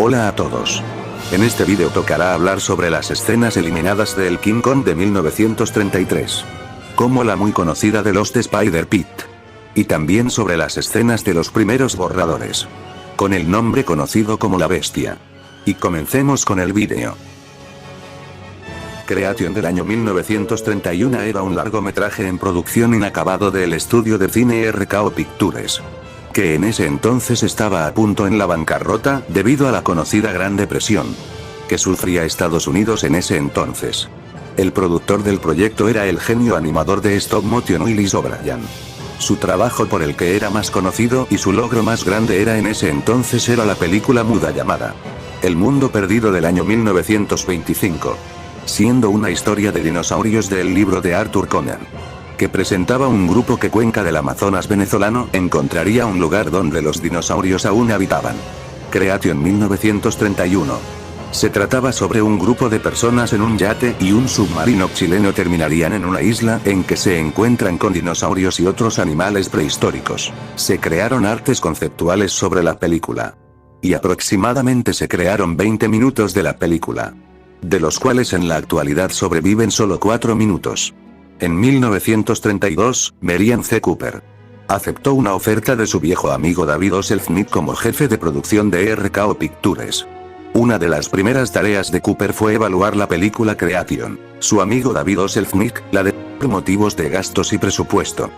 Hola a todos. En este vídeo tocará hablar sobre las escenas eliminadas de El King Kong de 1933. Como la muy conocida de Lost Spider-Pit. Y también sobre las escenas de los primeros borradores. Con el nombre conocido como La Bestia. Y comencemos con el vídeo. Creation del año 1931 era un largometraje en producción inacabado del estudio de cine RKO Pictures, que en ese entonces estaba a punto en la bancarrota, debido a la conocida Gran Depresión que sufría Estados Unidos en ese entonces. El productor del proyecto era el genio animador de stop motion Willis O'Brien. Su trabajo por el que era más conocido y su logro más grande era en ese entonces era la película muda llamada El Mundo Perdido del año 1925. Siendo una historia de dinosaurios del libro de Arthur Conan, que presentaba un grupo que Cuenca del Amazonas venezolano encontraría un lugar donde los dinosaurios aún habitaban. Creation 1931. Se trataba sobre un grupo de personas en un yate y un submarino chileno terminarían en una isla en que se encuentran con dinosaurios y otros animales prehistóricos. Se crearon artes conceptuales sobre la película. Y aproximadamente se crearon 20 minutos de la película, de los cuales en la actualidad sobreviven solo 4 minutos. En 1932, Merian C. Cooper aceptó una oferta de su viejo amigo David O. Selznick como jefe de producción de RKO Pictures. Una de las primeras tareas de Cooper fue evaluar la película Creation. Su amigo David O. Selznick la de por motivos de gastos y presupuesto.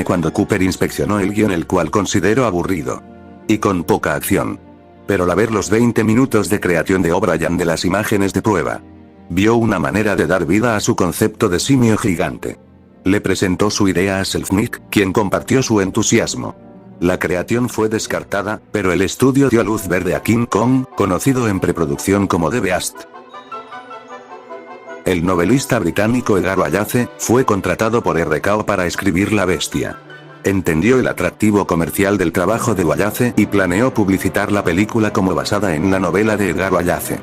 Cuando Cooper inspeccionó el guión, el cual consideró aburrido y con poca acción. Pero al ver los 20 minutos de Creation de O'Brien de las imágenes de prueba, vio una manera de dar vida a su concepto de simio gigante. Le presentó su idea a Selznick, quien compartió su entusiasmo. La Creation fue descartada, pero el estudio dio luz verde a King Kong, conocido en preproducción como The Beast. El novelista británico Edgar Wallace fue contratado por RKO para escribir La Bestia. Entendió el atractivo comercial del trabajo de Wallace y planeó publicitar la película como basada en la novela de Edgar Wallace.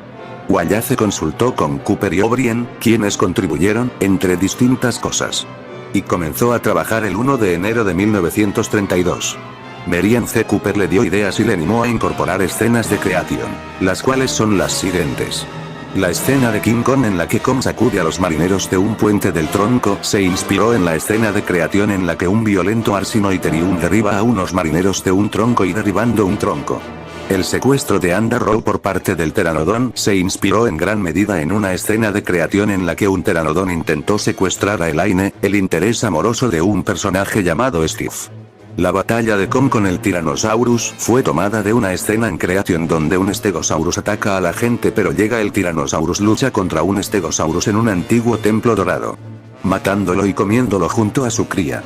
Wallace consultó con Cooper y O'Brien, quienes contribuyeron, entre distintas cosas. Y comenzó a trabajar el 1 de enero de 1932. Merian C. Cooper le dio ideas y le animó a incorporar escenas de Creation, las cuales son las siguientes. La escena de King Kong en la que Kong sacude a los marineros de un puente del tronco se inspiró en la escena de Creation en la que un violento Arsinoitherium derriba a unos marineros de un tronco y derribando un tronco. El secuestro de Anda Rowe por parte del Pteranodon se inspiró en gran medida en una escena de Creation en la que un Pteranodon intentó secuestrar a Elaine, el interés amoroso de un personaje llamado Steve. La batalla de Kong con el Tyrannosaurus fue tomada de una escena en Creation donde un Stegosaurus ataca a la gente, pero llega el Tyrannosaurus lucha contra un Stegosaurus en un antiguo templo dorado, matándolo y comiéndolo junto a su cría.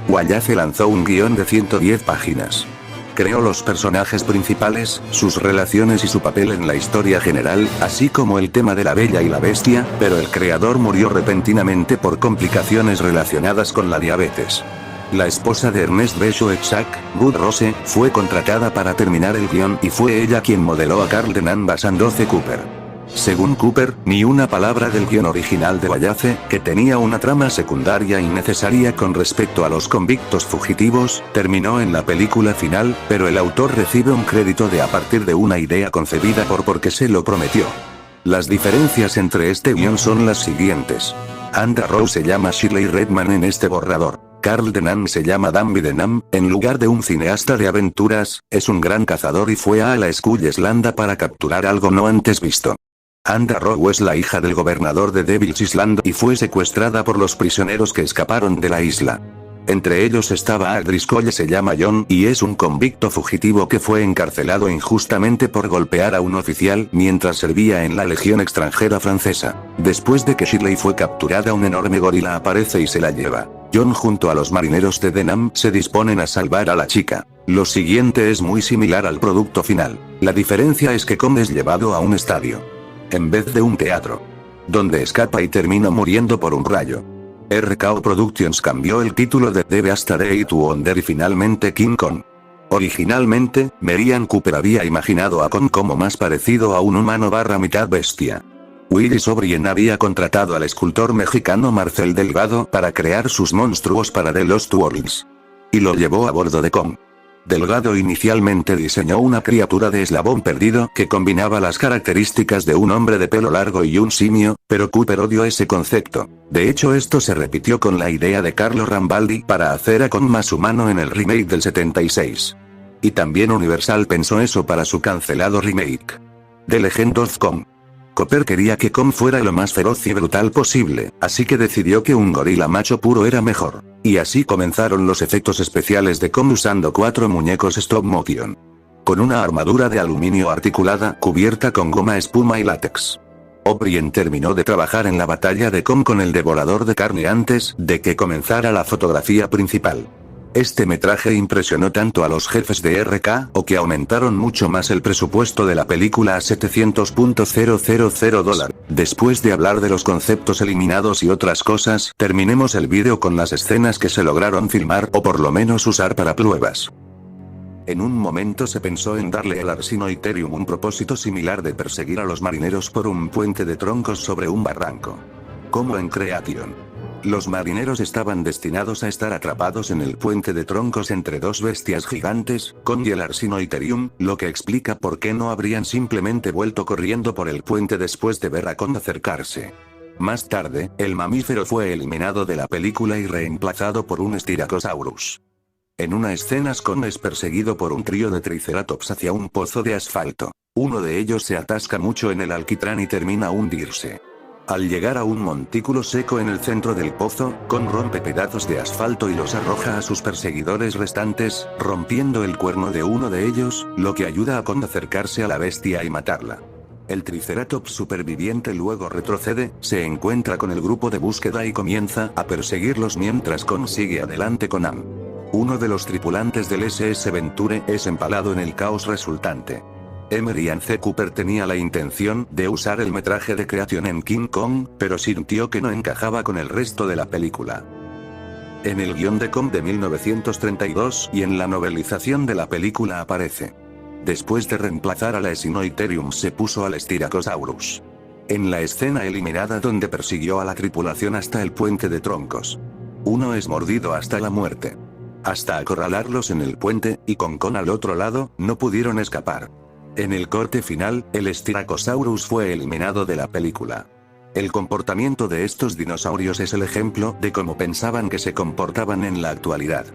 Wallace lanzó un guión de 110 páginas. Creó los personajes principales, sus relaciones y su papel en la historia general, así como el tema de la Bella y la Bestia, pero el creador murió repentinamente por complicaciones relacionadas con la diabetes. La esposa de Ernest Bechoek, Ruth Rose, fue contratada para terminar el guión y fue ella quien modeló a Carl Denham basando C. Cooper. Según Cooper, ni una palabra del guión original de Wallace, que tenía una trama secundaria innecesaria con respecto a los convictos fugitivos, terminó en la película final, pero el autor recibe un crédito de a partir de una idea concebida porque se lo prometió. Las diferencias entre este guión son las siguientes. Anda Rowe se llama Shirley Redman en este borrador. Carl Denham se llama Danby Denham, en lugar de un cineasta de aventuras, es un gran cazador y fue a la Skull Island para capturar algo no antes visto. Anda Rowe es la hija del gobernador de Devil's Island y fue secuestrada por los prisioneros que escaparon de la isla. Entre ellos estaba Art Driscoll, se llama John y es un convicto fugitivo que fue encarcelado injustamente por golpear a un oficial mientras servía en la Legión extranjera francesa. Después de que Shirley fue capturada, un enorme gorila aparece y se la lleva. John junto a los marineros de Denham se disponen a salvar a la chica. Lo siguiente es muy similar al producto final. La diferencia es que Kong es llevado a un estadio, en vez de un teatro, donde escapa y termina muriendo por un rayo. RKO Productions cambió el título de The Beast Day to Wonder y finalmente King Kong. Originalmente, Merian Cooper había imaginado a Kong como más parecido a un humano mitad bestia. Willis O'Brien había contratado al escultor mexicano Marcel Delgado para crear sus monstruos para The Lost Worlds. Y lo llevó a bordo de Kong. Delgado inicialmente diseñó una criatura de eslabón perdido que combinaba las características de un hombre de pelo largo y un simio, pero Cooper odió ese concepto. De hecho, esto se repitió con la idea de Carlo Rambaldi para hacer a Kong más humano en el remake del 76. Y también Universal pensó eso para su cancelado remake The Legend of Kong. Cooper quería que Kong fuera lo más feroz y brutal posible, así que decidió que un gorila macho puro era mejor. Y así comenzaron los efectos especiales de Kong usando 4 muñecos stop motion. Con una armadura de aluminio articulada cubierta con goma espuma y látex. O'Brien terminó de trabajar en la batalla de Kong con el devorador de carne antes de que comenzara la fotografía principal. Este metraje impresionó tanto a los jefes de RKO que aumentaron mucho más el presupuesto de la película a $700,000. Después de hablar de los conceptos eliminados y otras cosas, terminemos el vídeo con las escenas que se lograron filmar o por lo menos usar para pruebas. En un momento se pensó en darle al Arsinoitherium un propósito similar de perseguir a los marineros por un puente de troncos sobre un barranco. Como en Creation. Los marineros estaban destinados a estar atrapados en el puente de troncos entre dos bestias gigantes, Kong y el Arsinoitherium, lo que explica por qué no habrían simplemente vuelto corriendo por el puente después de ver a Kong acercarse. Más tarde, el mamífero fue eliminado de la película y reemplazado por un Styracosaurus. En una escena Kong es perseguido por un trío de Triceratops hacia un pozo de asfalto. Uno de ellos se atasca mucho en el alquitrán y termina a hundirse. Al llegar a un montículo seco en el centro del pozo, Kong rompe pedazos de asfalto y los arroja a sus perseguidores restantes, rompiendo el cuerno de uno de ellos, lo que ayuda a Kong a acercarse a la bestia y matarla. El Triceratops superviviente luego retrocede, se encuentra con el grupo de búsqueda y comienza a perseguirlos mientras Kong sigue adelante con Am. Uno de los tripulantes del SS Venture es empalado en el caos resultante. Emery C. Cooper tenía la intención de usar el metraje de Creation en King Kong, pero sintió que no encajaba con el resto de la película. En el guión de Kong de 1932 y en la novelización de la película aparece. Después de reemplazar al Arsinoitherium se puso al Styracosaurus. En la escena eliminada donde persiguió a la tripulación hasta el puente de troncos. Uno es mordido hasta la muerte. Hasta acorralarlos en el puente, y con Kong al otro lado, no pudieron escapar. En el corte final, el Styracosaurus fue eliminado de la película. El comportamiento de estos dinosaurios es el ejemplo de cómo pensaban que se comportaban en la actualidad.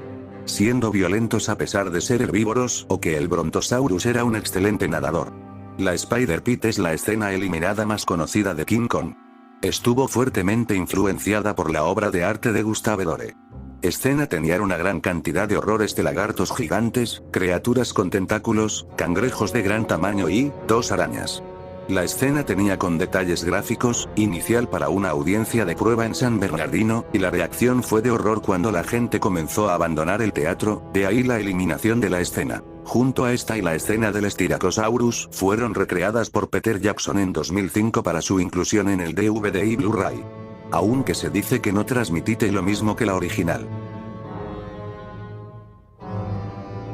Siendo violentos a pesar de ser herbívoros, o que el Brontosaurus era un excelente nadador. La Spider Pit es la escena eliminada más conocida de King Kong. Estuvo fuertemente influenciada por la obra de arte de Gustave Dore. Escena tenía una gran cantidad de horrores de lagartos gigantes, criaturas con tentáculos, cangrejos de gran tamaño y 2 arañas. La escena tenía con detalles gráficos, inicial para una audiencia de prueba en San Bernardino, y la reacción fue de horror cuando la gente comenzó a abandonar el teatro, de ahí la eliminación de la escena. Junto a esta y la escena del Styracosaurus, fueron recreadas por Peter Jackson en 2005 para su inclusión en el DVD y Blu-ray. Aunque se dice que no transmitite lo mismo que la original.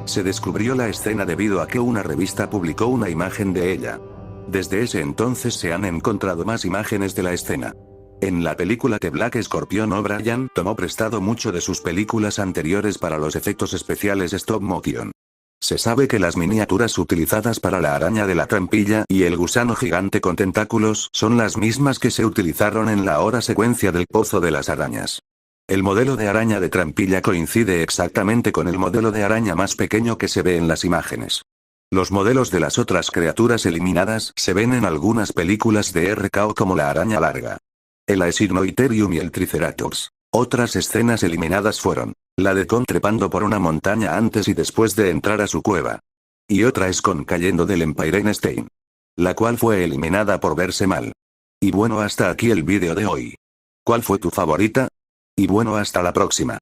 Se descubrió la escena debido a que una revista publicó una imagen de ella. Desde ese entonces se han encontrado más imágenes de la escena. En la película The Black Scorpion O'Brien tomó prestado mucho de sus películas anteriores para los efectos especiales stop motion. Se sabe que las miniaturas utilizadas para la araña de la trampilla y el gusano gigante con tentáculos son las mismas que se utilizaron en la hora secuencia del Pozo de las Arañas. El modelo de araña de trampilla coincide exactamente con el modelo de araña más pequeño que se ve en las imágenes. Los modelos de las otras criaturas eliminadas se ven en algunas películas de RKO como la araña larga, el Arsinoitherium y el Triceratops. Otras escenas eliminadas fueron la de Kong trepando por una montaña antes y después de entrar a su cueva. Y otra es Kong cayendo del Empire State, la cual fue eliminada por verse mal. Y bueno, hasta aquí el vídeo de hoy. ¿Cuál fue tu favorita? Y bueno, hasta la próxima.